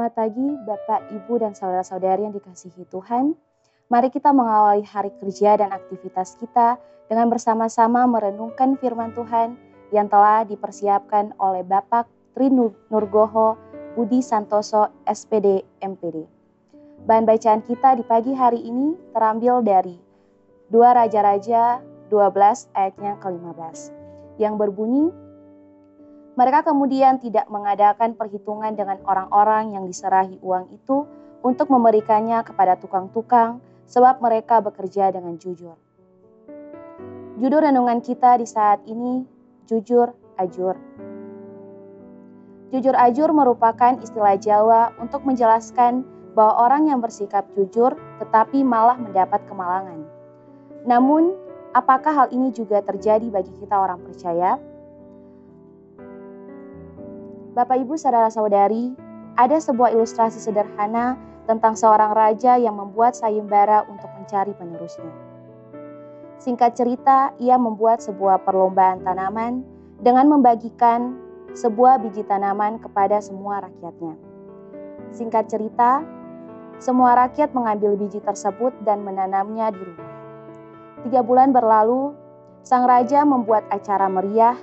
Selamat pagi Bapak, Ibu, dan saudara-saudari yang dikasihi Tuhan. Mari kita mengawali hari kerja dan aktivitas kita dengan bersama-sama merenungkan firman Tuhan yang telah dipersiapkan oleh Bapak Tri Nurgoho Budi Santoso SPD MPD. Bahan bacaan kita di pagi hari ini terambil dari 2 Raja-Raja 12 ayatnya ke-15 yang berbunyi, mereka kemudian tidak mengadakan perhitungan dengan orang-orang yang diserahi uang itu untuk memberikannya kepada tukang-tukang, sebab mereka bekerja dengan jujur. Judul renungan kita di saat ini, jujur ajur. Jujur ajur merupakan istilah Jawa untuk menjelaskan bahwa orang yang bersikap jujur tetapi malah mendapat kemalangan. Namun, apakah hal ini juga terjadi bagi kita orang percaya? Bapak, Ibu, saudara-saudari, ada sebuah ilustrasi sederhana tentang seorang raja yang membuat sayembara untuk mencari penerusnya. Singkat cerita, ia membuat sebuah perlombaan tanaman dengan membagikan sebuah biji tanaman kepada semua rakyatnya. Singkat cerita, semua rakyat mengambil biji tersebut dan menanamnya di rumah. 3 bulan berlalu, sang raja membuat acara meriah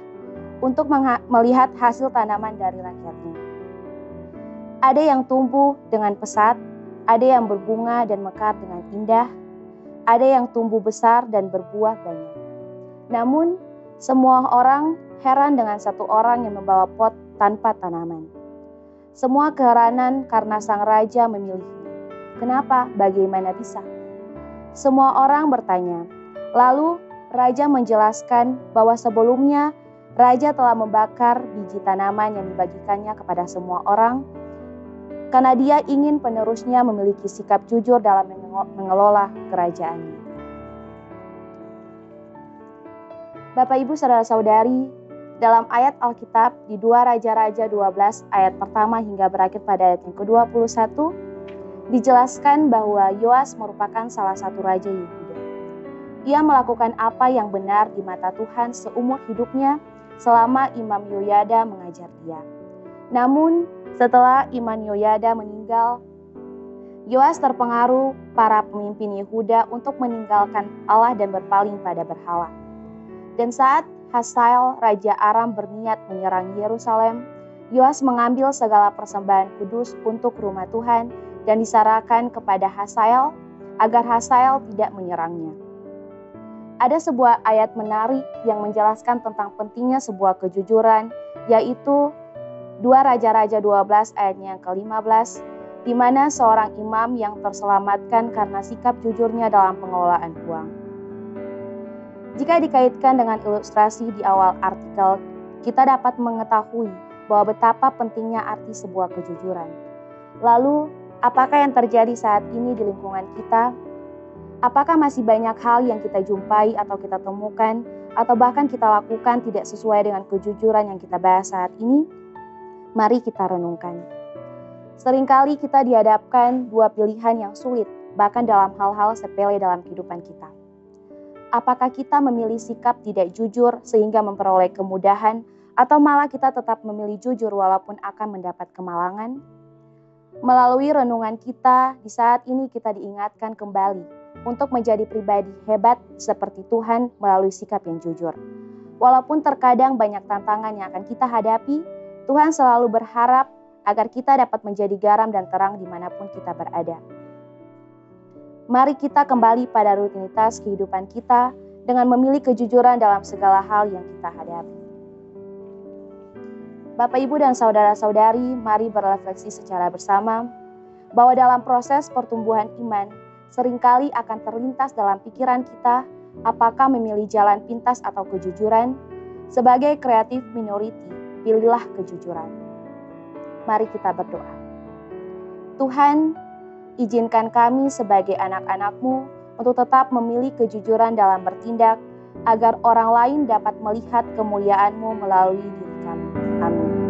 untuk melihat hasil tanaman dari rakyatnya. Ada yang tumbuh dengan pesat, ada yang berbunga dan mekar dengan indah, ada yang tumbuh besar dan berbuah banyak. Namun, semua orang heran dengan satu orang yang membawa pot tanpa tanaman. Semua keheranan karena sang raja memilihnya. Kenapa? Bagaimana bisa? Semua orang bertanya. Lalu, raja menjelaskan bahwa sebelumnya raja telah membakar biji tanaman yang dibagikannya kepada semua orang karena dia ingin penerusnya memiliki sikap jujur dalam mengelola kerajaannya. Bapak, Ibu, saudara-saudari, dalam ayat Alkitab di 2 Raja-Raja 12 ayat pertama hingga berakhir pada ayat yang ke-21 dijelaskan bahwa Yoas merupakan salah satu raja Yehuda. Ia melakukan apa yang benar di mata Tuhan seumur hidupnya selama Imam Yoyada mengajar dia. Namun, setelah Imam Yoyada meninggal, Yoas terpengaruh para pemimpin Yehuda untuk meninggalkan Allah dan berpaling pada berhala. Dan saat Hazael, Raja Aram berniat menyerang Yerusalem, Yoas mengambil segala persembahan kudus untuk rumah Tuhan dan diserahkan kepada Hazael agar Hazael tidak menyerangnya. Ada sebuah ayat menarik yang menjelaskan tentang pentingnya sebuah kejujuran, yaitu 2 Raja-Raja 12 ayatnya yang ke-15, di mana seorang imam yang terselamatkan karena sikap jujurnya dalam pengelolaan uang. Jika dikaitkan dengan ilustrasi di awal artikel, kita dapat mengetahui bahwa betapa pentingnya arti sebuah kejujuran. Lalu, apakah yang terjadi saat ini di lingkungan kita? Apakah masih banyak hal yang kita jumpai atau kita temukan atau bahkan kita lakukan tidak sesuai dengan kejujuran yang kita bahas saat ini? Mari kita renungkan. Seringkali kita dihadapkan 2 pilihan yang sulit, bahkan dalam hal-hal sepele dalam kehidupan kita. Apakah kita memilih sikap tidak jujur sehingga memperoleh kemudahan, atau malah kita tetap memilih jujur walaupun akan mendapat kemalangan? Melalui renungan kita, di saat ini kita diingatkan kembali untuk menjadi pribadi hebat seperti Tuhan melalui sikap yang jujur. Walaupun terkadang banyak tantangan yang akan kita hadapi, Tuhan selalu berharap agar kita dapat menjadi garam dan terang dimanapun kita berada. Mari kita kembali pada rutinitas kehidupan kita dengan memilih kejujuran dalam segala hal yang kita hadapi. Bapak, Ibu, dan saudara-saudari, mari berefleksi secara bersama bahwa dalam proses pertumbuhan iman, seringkali akan terlintas dalam pikiran kita apakah memilih jalan pintas atau kejujuran. Sebagai kreatif minority, pilihlah kejujuran. Mari kita berdoa. Tuhan, izinkan kami sebagai anak-anak-Mu untuk tetap memilih kejujuran dalam bertindak agar orang lain dapat melihat kemuliaan-Mu melalui diri kami. Amin.